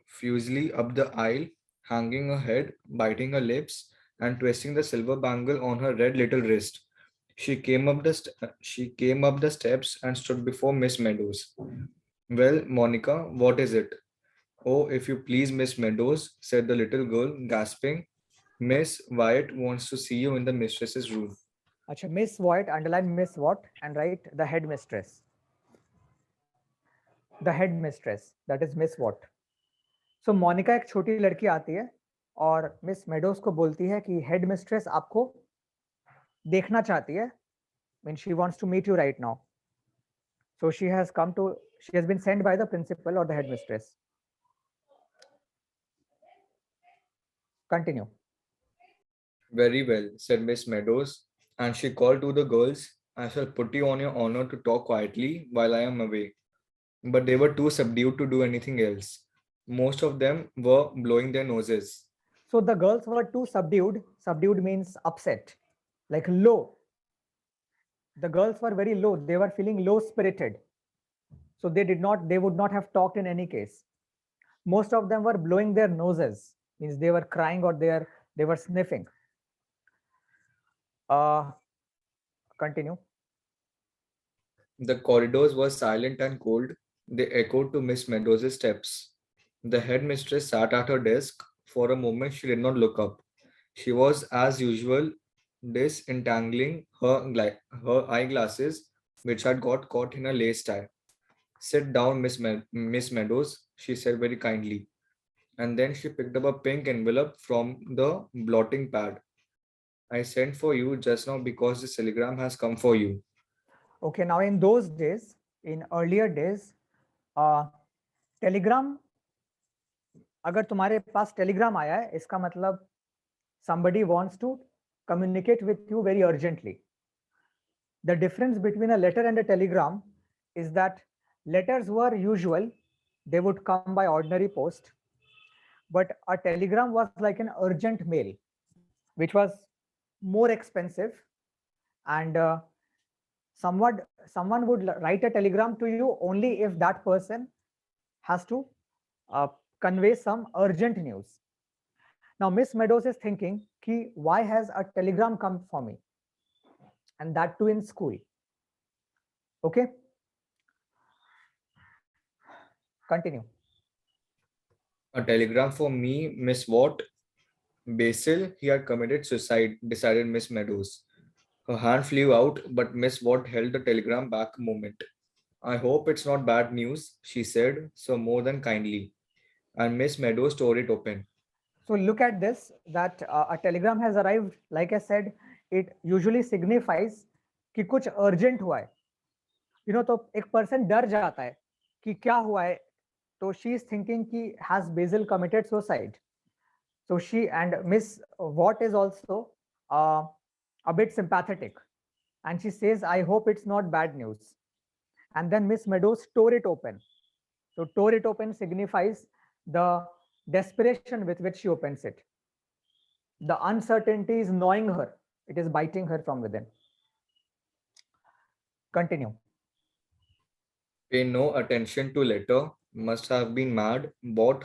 furiously up the aisle, hanging her head, biting her lips, and twisting the silver bangle on her red little wrist. She came up the steps and stood before Miss Meadows. Well, Monica, what is it? Oh, if you please, Miss Meadows, said the little girl, gasping. Miss Wyatt wants to see you in the mistress's room. Acha, Miss White, underline Miss what and write the headmistress. The headmistress, that is Miss what. So Monika एक छोटी लड़की आती है और miss meadows को बोलती है कि हेडमिस्ट्रेस आपको देखना चाहती है. Mean she wants to meet you right now. So she has been sent by the principal or the headmistress. Continue. Very well, said Miss Meadows, and she called to the girls, I shall put you on your honor to talk quietly while I am away. But they were too subdued to do anything else. Most of them were blowing their noses. So the girls were too subdued. Subdued means upset, like low. The girls were very low. They were feeling low spirited. So they would not have talked in any case. Most of them were blowing their noses, means they were crying or they were sniffing. Continue. The corridors were silent and cold. They echoed to Miss Meadows' steps. The headmistress sat at her desk. For a moment, she did not look up. She was, as usual, disentangling her eyeglasses, which had got caught in a lace tie. Sit down, Miss Meadows, she said very kindly. And then she picked up a pink envelope from the blotting pad. I sent for you just now because this telegram has come for you. Okay, now in those days, in earlier days, telegram, अगर तुम्हारे पास telegram आया है, इसका मतलब somebody wants to communicate with you very urgently. The difference between a letter and a telegram is that letters were usual, they would come by ordinary post, but a telegram was like an urgent mail, which was more expensive, and someone would write a telegram to you only if that person has to convey some urgent news. Now Miss Meadows is thinking, why has a telegram come for me, and that too in school? Okay, continue. A telegram for me, Miss Watt. Basil, he had committed suicide, decided Miss Meadows. Her hand flew out, but Miss Watt held the telegram back a moment. I hope it's not bad news, she said, so more than kindly. And Miss Meadows tore it open. So look at this, that a telegram has arrived. Like I said, it usually signifies कि कुछ urgent हुआ है. You know, तो एक person डर जाता है कि क्या हुआ है. So she is thinking कि has Basil committed suicide? So she and Miss Watt is also a bit sympathetic, and she says, I hope it's not bad news. And then Miss Meadows tore it open. So tore it open signifies the desperation with which she opens it. The uncertainty is gnawing her. It is biting her from within. Continue. Pay no attention to letter. Must have been mad. Bought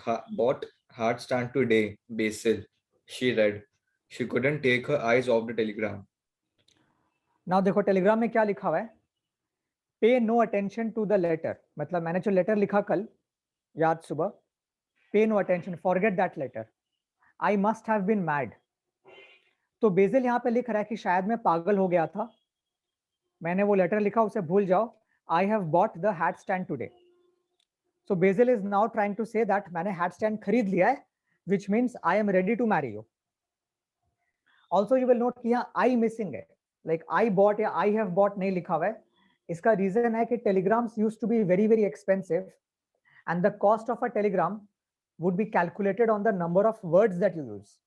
heart stand today. Basil. She read. She couldn't take her eyes off the telegram. Now देखो telegram में क्या लिखा हुआ है? Pay no attention to the letter. मतलब मैंने जो letter लिखा कल याद सुबह, pay no attention, forget that letter. I must have been mad. तो बेजिल यहाँ पे लिख रहा है कि शायद मैं पागल हो गया था, मैंने वो लेटर लिखा, उसे भूल जाओ. I have bought the hat stand today. So Basil is now trying to say that मैंने hat stand खरीद लिया है, which means I am ready to marry you. Also you will note कि यहाँ I missing है, like I bought या I have bought नहीं लिखा हुआ है. इसका reason है कि telegrams used to be very very expensive, and the cost of a telegram would be calculated on the number of words that you use.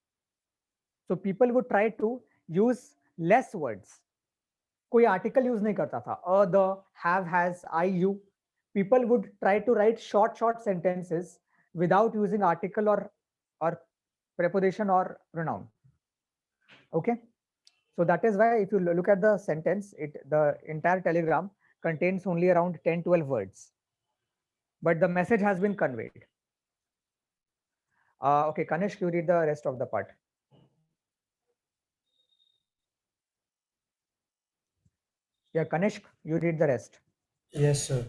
So people would try to use less words. कोई article use नहीं करता था, the, have, has, I, you. People would try to write short short sentences without using article or preposition or pronoun. Okay, so that is why if you look at the sentence, the entire telegram contains only around 10-12 words, but the message has been conveyed. Okay, Kanishk, you read the rest of the part. Yeah, Kanishk, you read the rest. Yes, sir.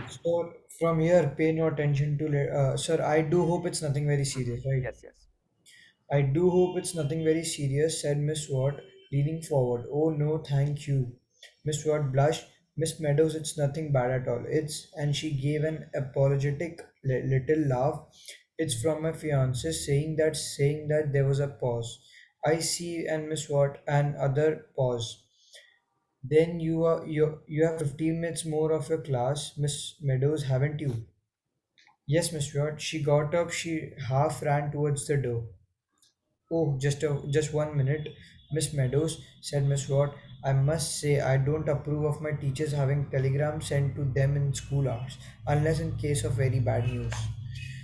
So from here, pay no attention to, sir. I do hope it's nothing very serious, right? Yes, yes. I do hope it's nothing very serious, said Miss Watt, leaning forward. Oh no, thank you. Miss Watt blushed. Miss Meadows, it's nothing bad at all. And she gave an apologetic little laugh. It's from my fiance saying that there was a pause. I see, and Miss Watt, and other pause. Then you have 15 minutes more of your class, Miss Meadows, haven't you? Yes, Miss Watt. She got up. She half ran towards the door. Oh, just 1 minute, Miss Meadows, said Miss Watt. I must say I don't approve of my teachers having telegrams sent to them in school hours, unless in case of very bad news,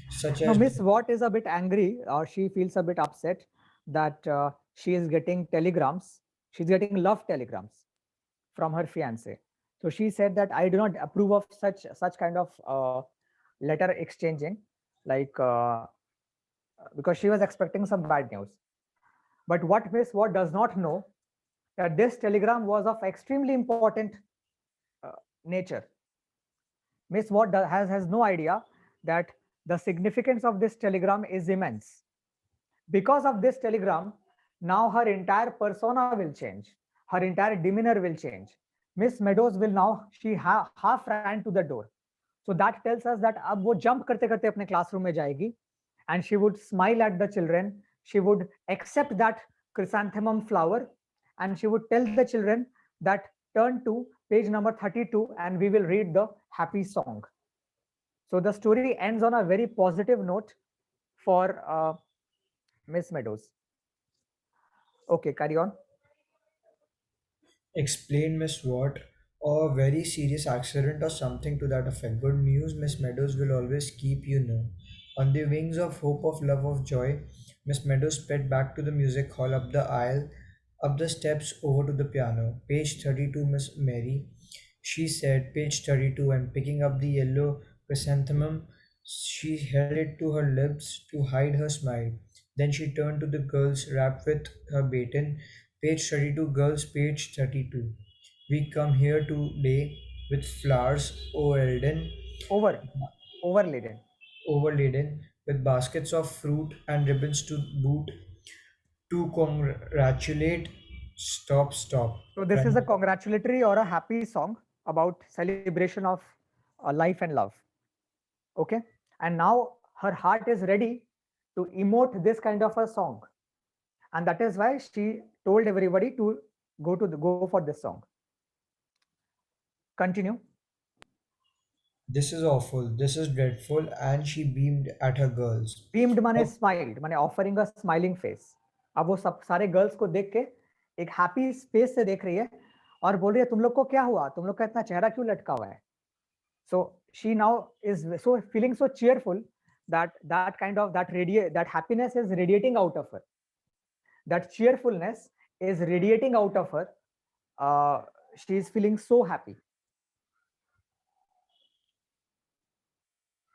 such Now, as Miss Watt is a bit angry, or she feels a bit upset that she is getting telegrams. She's getting love telegrams from her fiance. So she said that I do not approve of such kind of letter exchanging, like because she was expecting some bad news. But what Miss Watt does not know that this telegram was of extremely important uh, nature. Miss Watt has no idea that the significance of this telegram is immense. Because of this telegram, now her entire persona will change. Her entire demeanor will change. Miss Meadows will now, she half ran to the door. So that tells us that अब वो jump करते करते अपने classroom में जाएगी, and she would smile at the children. She would accept that chrysanthemum flower, and she would tell the children that turn to page number 32 and we will read the happy song. So the story ends on a very positive note for Miss Meadows. Okay, carry on. explained Miss Watt, or very serious accident or something to that effect. Good news, Miss Meadows will always keep you know. On the wings of hope, of love, of joy, Miss Meadows sped back to the music hall, up the aisle, up the steps, over to the piano. Page 32, Miss Mary, she said, page 32, and picking up the yellow chrysanthemum, she held it to her lips to hide her smile. Then she turned to the girls, rapped with her baton. Page 32, girls, page 32. We come here today with flowers, O Eldon, Overladen. overladen with baskets of fruit and ribbons to boot, to congratulate. Stop, stop. So this is a congratulatory or a happy song about celebration of life and love. Okay, and now her heart is ready to emote this kind of a song, and that is why she told everybody to go for this song. Continue. This is awful, this is dreadful, and she beamed at her girls. Beamed माने Oh. smiled, माने offering a smiling face. अब वो सब सारे girls को देख के एक हैप्पी स्पेस से देख रही है और बोल रही है तुम लोग को क्या हुआ, तुम लोग का इतना चेहरा क्यों लटका हुआ है. So she now is so feeling so cheerful that kind of that happiness is radiating out of her. That cheerfulness is radiating out of her. She is feeling so happy.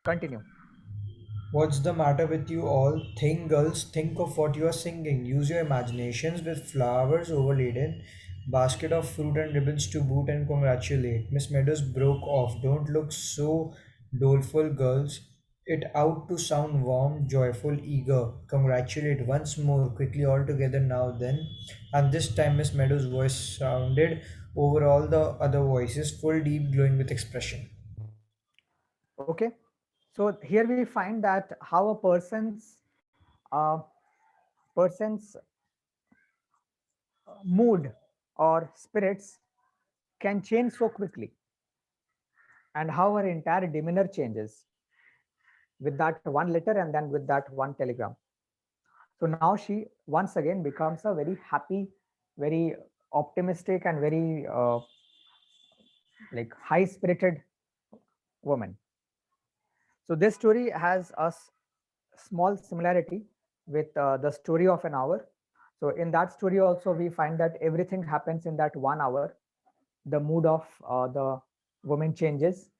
Continue. What's the matter with you all? Think, girls, think of what you are singing. Use your imaginations with flowers overladen, basket of fruit and ribbons to boot, and congratulate. Miss Meadows broke off. Don't look so doleful, girls. It out to sound warm, joyful, eager. Congratulate once more, quickly all together now then. And this time Miss Meadows' voice sounded over all the other voices, full, deep, glowing with expression. Okay, so here we find that how a uh, person's mood or spirits can change so quickly, and how her entire demeanor changes with that one letter and then with that one telegram. So now she once again becomes a very happy, very optimistic, and very like high spirited woman. So this story has a small similarity with the story of an hour. So in that story also we find that everything happens in that 1 hour. The mood of the woman changes,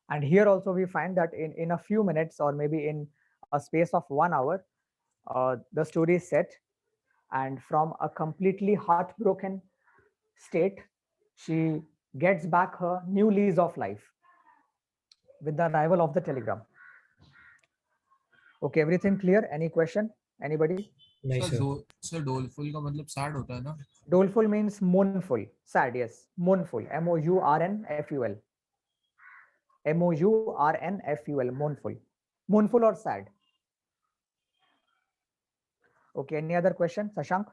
and here also we find that in a few minutes or maybe in a space of 1 hour, the story is set, and from a completely heartbroken state, she gets back her new lease of life with the arrival of the telegram. Okay, everything clear? Any question? Anybody? Nice, sir. Sir doleful का मतलब sad होता है ना? Doleful means mournful, sad. Yes, mournful. Mournful. Mournful. Mournful. Mournful or sad. Okay. Any other question, Sashank?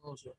No, sir.